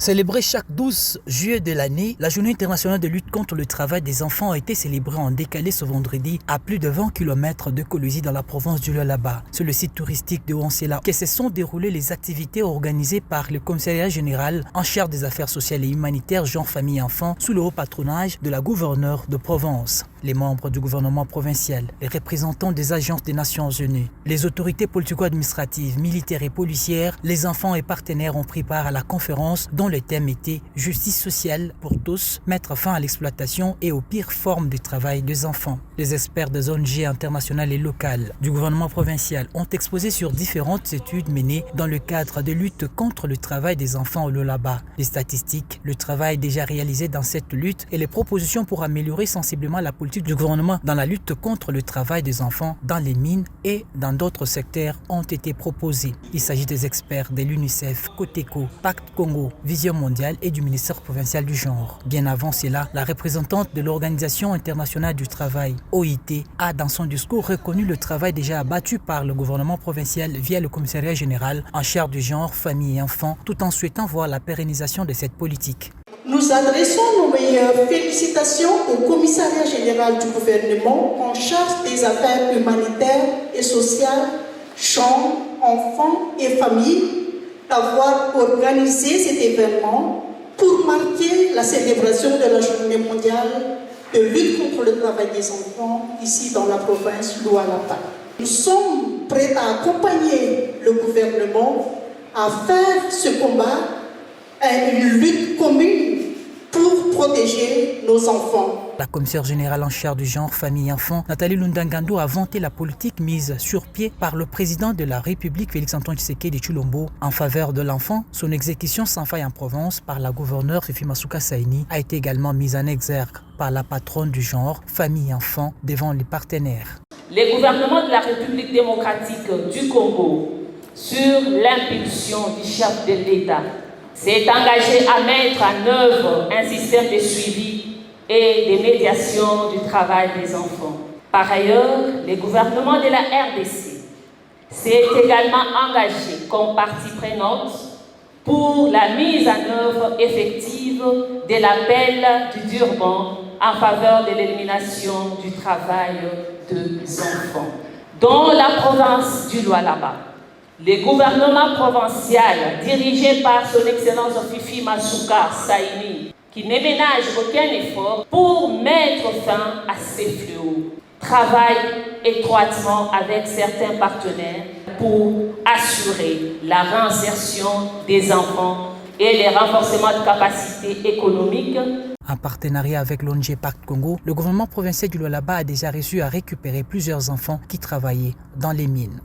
Célébrée chaque 12 juillet de l'année, la Journée internationale de lutte contre le travail des enfants a été célébrée en décalé ce vendredi à plus de 20 km de Kolwezi dans la province du Lualaba. Sur le site touristique de Wansela, que se sont déroulées les activités organisées par le commissariat général en charge des affaires sociales et humanitaires genre famille et enfants sous le haut patronage de la gouverneure de Provence. Les membres du gouvernement provincial, les représentants des agences des Nations Unies, les autorités politico-administratives, militaires et policières, les enfants et partenaires ont pris part à la conférence dont le thème était « Justice sociale pour tous, mettre fin à l'exploitation et aux pires formes de travail des enfants ». Les experts des ONG internationales et locales du gouvernement provincial ont exposé sur différentes études menées dans le cadre de lutte contre le travail des enfants au Lualaba. Les statistiques, le travail déjà réalisé dans cette lutte et les propositions pour améliorer sensiblement la politique du gouvernement dans la lutte contre le travail des enfants dans les mines et dans d'autres secteurs ont été proposés. Il s'agit des experts de l'UNICEF, Coteco, Pacte Congo, Vision mondiale et du ministère provincial du genre. Bien avant cela, la représentante de l'Organisation internationale du travail, OIT, a dans son discours reconnu le travail déjà abattu par le gouvernement provincial via le commissariat général en charge du genre, famille et enfants, tout en souhaitant voir la pérennisation de cette politique. Nous adressons nos meilleures félicitations au commissariat général du gouvernement en charge des affaires humanitaires et sociales, genre, enfants et familles, d'avoir organisé cet événement pour marquer la célébration de la Journée mondiale de lutte contre le travail des enfants ici dans la province du Lualaba. Nous sommes prêts à accompagner le gouvernement à faire ce combat à une lutte commune pour protéger nos enfants. La commissaire générale en charge du genre, famille et enfants, Nathalie Lundangando, a vanté la politique mise sur pied par le président de la République, Félix-Antoine Tshisekedi Tshilombo, en faveur de l'enfant. Son exécution sans faille en Provence par la gouverneure Fifi Masuka Saini a été également mise en exergue par la patronne du genre, famille et enfants, devant les partenaires. Les gouvernements de la République démocratique du Congo, sur l'impulsion du chef de l'État, s'est engagé à mettre en œuvre un système de suivi et de médiation du travail des enfants. Par ailleurs, le gouvernement de la RDC s'est également engagé comme partie prenante pour la mise en œuvre effective de l'appel du Durban en faveur de l'élimination du travail des enfants. Dans la province du Lualaba, le gouvernement provincial, dirigé par son Excellence Fifi Masuka Saini, qui ne ménage aucun effort pour mettre fin à ces fléaux, travaille étroitement avec certains partenaires pour assurer la réinsertion des enfants et le renforcement de capacités économiques. En partenariat avec l'ONG Pacte Congo, le gouvernement provincial du Lualaba a déjà réussi à récupérer plusieurs enfants qui travaillaient dans les mines.